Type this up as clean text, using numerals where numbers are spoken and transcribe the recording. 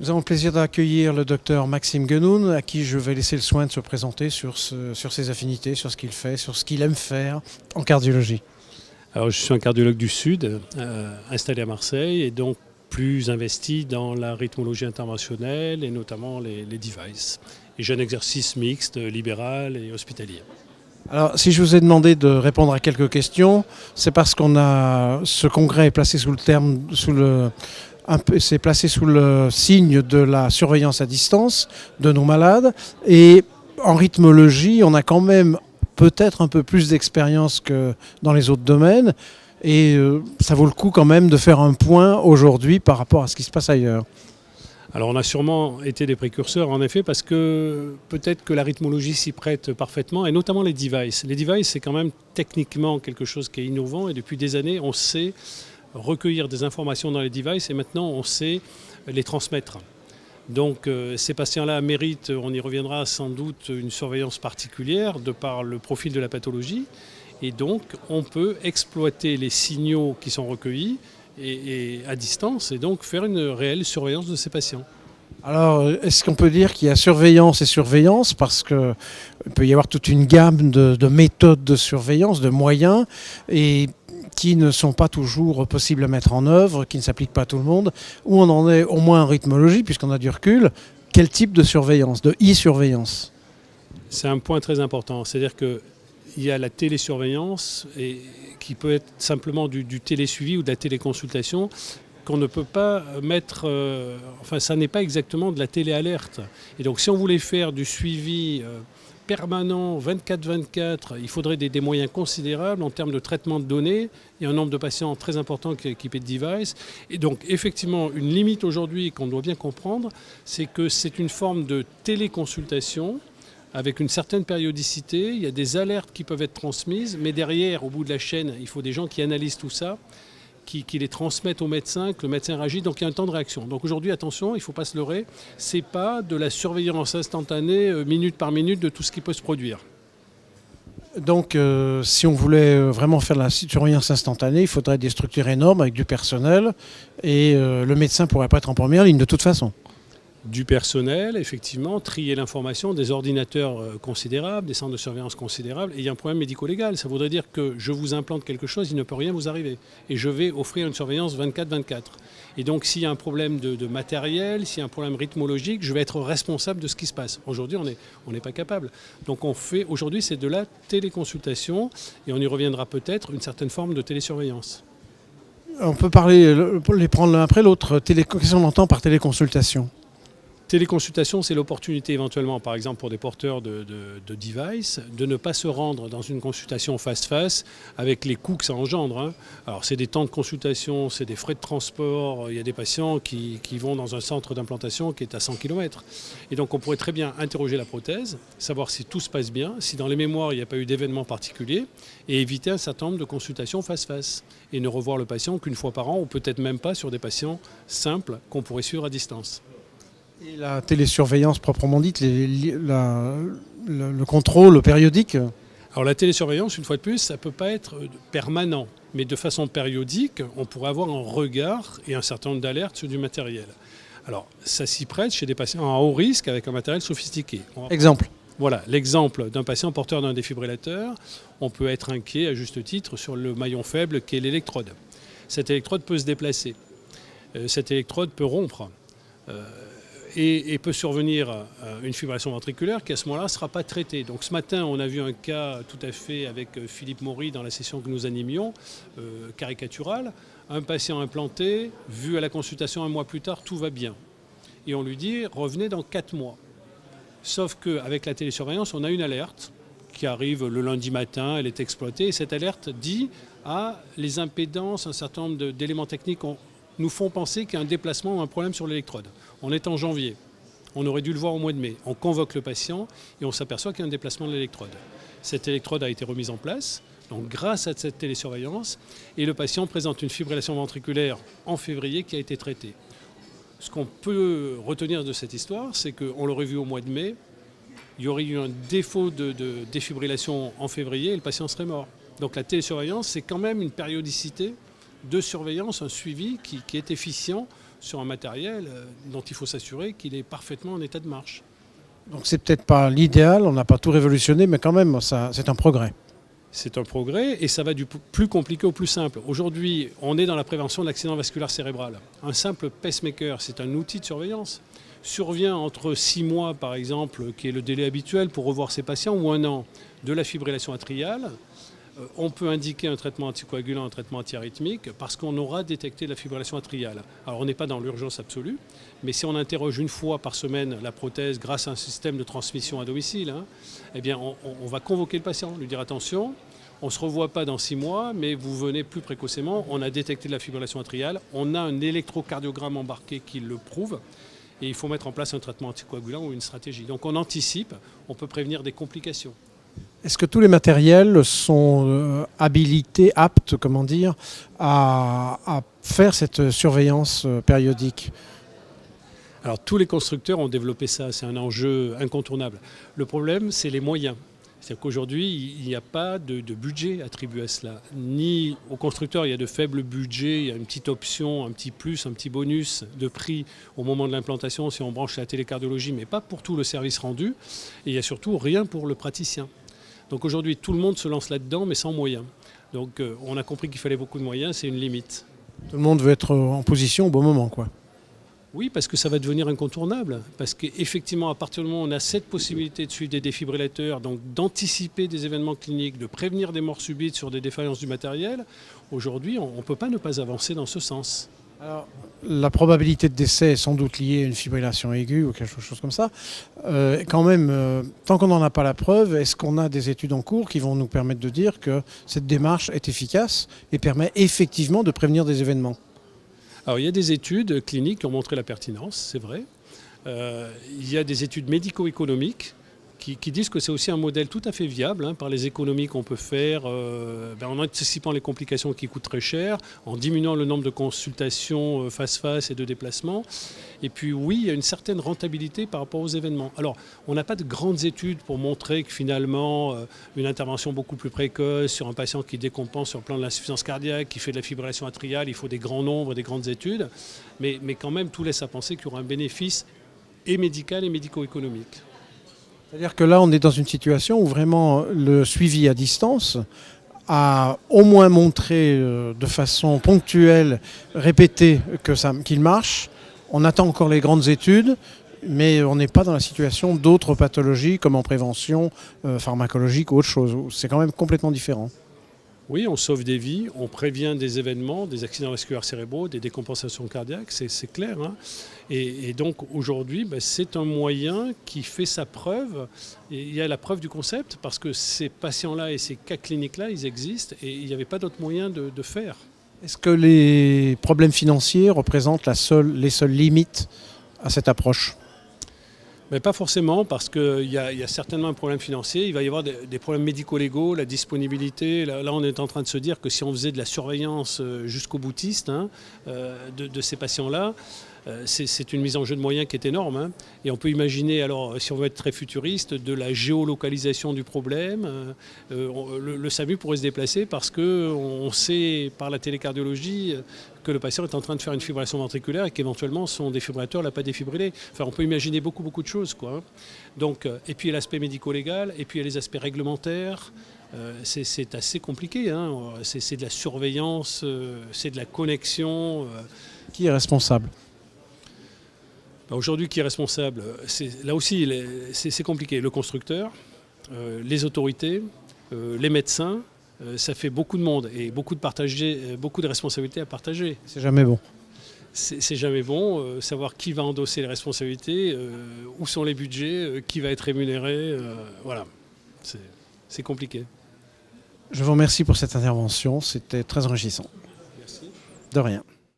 Nous avons le plaisir d'accueillir le docteur Maxime Guenoun, à qui je vais laisser le soin de se présenter sur ses affinités, sur ce qu'il fait, sur ce qu'il aime faire en cardiologie. Alors, je suis un cardiologue du Sud, installé à Marseille, et donc plus investi dans la rythmologie interventionnelle et notamment les devices. Et j'ai un exercice mixte, libéral et hospitalier. Alors, si je vous ai demandé de répondre à quelques questions, c'est parce ce congrès est placé c'est placé sous le signe de la surveillance à distance de nos malades. Et en rythmologie, on a quand même peut-être un peu plus d'expérience que dans les autres domaines. Et ça vaut le coup quand même de faire un point aujourd'hui par rapport à ce qui se passe ailleurs. Alors on a sûrement été des précurseurs en effet parce que peut-être que la rythmologie s'y prête parfaitement et notamment les devices. Les devices c'est quand même techniquement quelque chose qui est innovant et depuis des années on sait recueillir des informations dans les devices et maintenant on sait les transmettre. Donc ces patients-là méritent, on y reviendra sans doute, une surveillance particulière de par le profil de la pathologie et donc on peut exploiter les signaux qui sont recueillis et à distance et donc faire une réelle surveillance de ces patients. Alors, est-ce qu'on peut dire qu'il y a surveillance et surveillance parce qu'il peut y avoir toute une gamme de méthodes de surveillance, de moyens, et qui ne sont pas toujours possibles à mettre en œuvre, qui ne s'appliquent pas à tout le monde. Où on en est au moins en rythmologie, puisqu'on a du recul, quel type de surveillance, de e-surveillance? C'est un point très important, c'est-à-dire qu'il y a la télésurveillance qui peut être simplement du télésuivi ou de la téléconsultation qu'on ne peut pas mettre, ça n'est pas exactement de la téléalerte. Et donc si on voulait faire du suivi permanent 24/24, il faudrait des moyens considérables en termes de traitement de données et un nombre de patients très important qui est équipé de devices. Et donc effectivement, une limite aujourd'hui qu'on doit bien comprendre, c'est que c'est une forme de téléconsultation avec une certaine périodicité. Il y a des alertes qui peuvent être transmises, mais derrière, au bout de la chaîne, il faut des gens qui analysent tout ça, qui les transmettent au médecin, que le médecin réagit, donc il y a un temps de réaction. Donc aujourd'hui, attention, il ne faut pas se leurrer, ce n'est pas de la surveillance instantanée, minute par minute, de tout ce qui peut se produire. Donc, si on voulait vraiment faire de la surveillance instantanée, il faudrait des structures énormes avec du personnel, et le médecin ne pourrait pas être en première ligne de toute façon. Du personnel, effectivement, trier l'information, des ordinateurs considérables, des centres de surveillance considérables, et il y a un problème médico-légal. Ça voudrait dire que je vous implante quelque chose, il ne peut rien vous arriver. Et je vais offrir une surveillance 24/24. Et donc s'il y a un problème de matériel, s'il y a un problème rythmologique, je vais être responsable de ce qui se passe. Aujourd'hui, on n'est pas capable. Donc aujourd'hui, c'est de la téléconsultation, et on y reviendra peut-être, une certaine forme de télésurveillance. On peut les prendre l'un après l'autre. Qu'est-ce qu'on entend par téléconsultation ? Téléconsultation, c'est l'opportunité éventuellement, par exemple pour des porteurs de devices, de ne pas se rendre dans une consultation face-face avec les coûts que ça engendre. Alors c'est des temps de consultation, c'est des frais de transport, il y a des patients qui vont dans un centre d'implantation qui est à 100 km. Et donc on pourrait très bien interroger la prothèse, savoir si tout se passe bien, si dans les mémoires il n'y a pas eu d'événement particulier, et éviter un certain nombre de consultations face-face. Et ne revoir le patient qu'une fois par an, ou peut-être même pas sur des patients simples qu'on pourrait suivre à distance. Et la télésurveillance proprement dite, le contrôle périodique? Alors la télésurveillance, une fois de plus, ça ne peut pas être permanent, mais de façon périodique, on pourrait avoir un regard et un certain nombre d'alertes sur du matériel. Alors ça s'y prête chez des patients à haut risque avec un matériel sophistiqué. Exemple. Voilà, l'exemple d'un patient porteur d'un défibrillateur, on peut être inquiet à juste titre sur le maillon faible qui est l'électrode. Cette électrode peut se déplacer, cette électrode peut rompre. Et peut survenir une fibrillation ventriculaire qui à ce moment-là ne sera pas traitée. Donc ce matin, on a vu un cas tout à fait avec Philippe Maury dans la session que nous animions, caricatural. Un patient implanté, vu à la consultation un mois plus tard, tout va bien. Et on lui dit, revenez dans 4 mois. Sauf qu'avec la télésurveillance, on a une alerte qui arrive le lundi matin, elle est exploitée. Et cette alerte dit, les impédances, un certain nombre d'éléments techniques nous font penser qu'il y a un déplacement ou un problème sur l'électrode. On est en janvier, on aurait dû le voir au mois de mai. On convoque le patient et on s'aperçoit qu'il y a un déplacement de l'électrode. Cette électrode a été remise en place, donc grâce à cette télésurveillance, et le patient présente une fibrillation ventriculaire en février qui a été traitée. Ce qu'on peut retenir de cette histoire, c'est qu'on l'aurait vu au mois de mai, il y aurait eu un défaut de défibrillation en février et le patient serait mort. Donc la télésurveillance, c'est quand même une périodicité de surveillance, un suivi qui est efficient sur un matériel dont il faut s'assurer qu'il est parfaitement en état de marche. Donc c'est peut-être pas l'idéal, on n'a pas tout révolutionné, mais quand même, c'est un progrès. C'est un progrès et ça va du plus compliqué au plus simple. Aujourd'hui, on est dans la prévention de l'accident vasculaire cérébral. Un simple pacemaker, c'est un outil de surveillance. Survient entre 6 mois, par exemple, qui est le délai habituel pour revoir ses patients, ou 1 an de la fibrillation atriale. On peut indiquer un traitement anticoagulant, un traitement antiarythmique, parce qu'on aura détecté la fibrillation atriale. Alors on n'est pas dans l'urgence absolue, mais si on interroge une fois par semaine la prothèse grâce à un système de transmission à domicile, eh bien on va convoquer le patient, lui dire attention, on ne se revoit pas dans 6 mois, mais vous venez plus précocement, on a détecté la fibrillation atriale, on a un électrocardiogramme embarqué qui le prouve, et il faut mettre en place un traitement anticoagulant ou une stratégie. Donc on anticipe, on peut prévenir des complications. Est-ce que tous les matériels sont habilités, aptes, comment dire, à faire cette surveillance périodique ? Alors tous les constructeurs ont développé ça, c'est un enjeu incontournable. Le problème, c'est les moyens. C'est-à-dire qu'aujourd'hui, il n'y a pas de budget attribué à cela. Ni aux constructeurs, il y a de faibles budgets, il y a une petite option, un petit plus, un petit bonus de prix au moment de l'implantation si on branche la télécardiologie, mais pas pour tout le service rendu. Et il n'y a surtout rien pour le praticien. Donc aujourd'hui, tout le monde se lance là-dedans, mais sans moyens. Donc on a compris qu'il fallait beaucoup de moyens, c'est une limite. Tout le monde veut être en position au bon moment, quoi. Oui, parce que ça va devenir incontournable. Parce qu'effectivement, à partir du moment où on a cette possibilité de suivre des défibrillateurs, donc d'anticiper des événements cliniques, de prévenir des morts subites sur des défaillances du matériel, aujourd'hui, on ne peut pas ne pas avancer dans ce sens. Alors, la probabilité de décès est sans doute liée à une fibrillation aiguë ou quelque chose comme ça. Quand même, tant qu'on n'en a pas la preuve, est-ce qu'on a des études en cours qui vont nous permettre de dire que cette démarche est efficace et permet effectivement de prévenir des événements ? Alors, il y a des études cliniques qui ont montré la pertinence, c'est vrai. Il y a des études médico-économiques qui disent que c'est aussi un modèle tout à fait viable par les économies qu'on peut faire en anticipant les complications qui coûtent très cher, en diminuant le nombre de consultations face-face et de déplacements. Et puis oui, il y a une certaine rentabilité par rapport aux événements. Alors, on n'a pas de grandes études pour montrer que finalement, une intervention beaucoup plus précoce sur un patient qui décompense sur le plan de l'insuffisance cardiaque, qui fait de la fibrillation atriale, il faut des grands nombres, des grandes études. Mais quand même, tout laisse à penser qu'il y aura un bénéfice et médical et médico-économique. C'est-à-dire que là, on est dans une situation où vraiment le suivi à distance a au moins montré de façon ponctuelle, répétée, qu'il marche. On attend encore les grandes études, mais on n'est pas dans la situation d'autres pathologies comme en prévention pharmacologique ou autre chose. C'est quand même complètement différent. Oui, on sauve des vies, on prévient des événements, des accidents vasculaires cérébraux, des décompensations cardiaques, c'est clair. Et donc aujourd'hui, c'est un moyen qui fait sa preuve. Et il y a la preuve du concept parce que ces patients-là et ces cas cliniques-là, ils existent et il n'y avait pas d'autre moyen de faire. Est-ce que les problèmes financiers représentent les seules limites à cette approche ? Mais pas forcément, parce qu'il y a certainement un problème financier. Il va y avoir des problèmes médico-légaux, la disponibilité. Là, on est en train de se dire que si on faisait de la surveillance jusqu'au boutiste de ces patients-là, c'est une mise en jeu de moyens qui est énorme. Et on peut imaginer, alors, si on veut être très futuriste, de la géolocalisation du problème. Le SAMU pourrait se déplacer parce qu'on sait par la télécardiologie que le patient est en train de faire une fibrillation ventriculaire et qu'éventuellement son défibrillateur ne l'a pas défibrillé. Enfin, on peut imaginer beaucoup de choses, quoi. Donc, et puis il y a l'aspect médico-légal, et puis il y a les aspects réglementaires. C'est assez compliqué. C'est de la surveillance, c'est de la connexion. Qui est responsable ? Aujourd'hui, qui est responsable ? Là aussi, c'est compliqué. Le constructeur, les autorités, les médecins. Ça fait beaucoup de monde et beaucoup de responsabilités à partager. C'est jamais bon. C'est jamais bon. Savoir qui va endosser les responsabilités, où sont les budgets, qui va être rémunéré. Voilà, c'est compliqué. Je vous remercie pour cette intervention. C'était très enrichissant. Merci. De rien.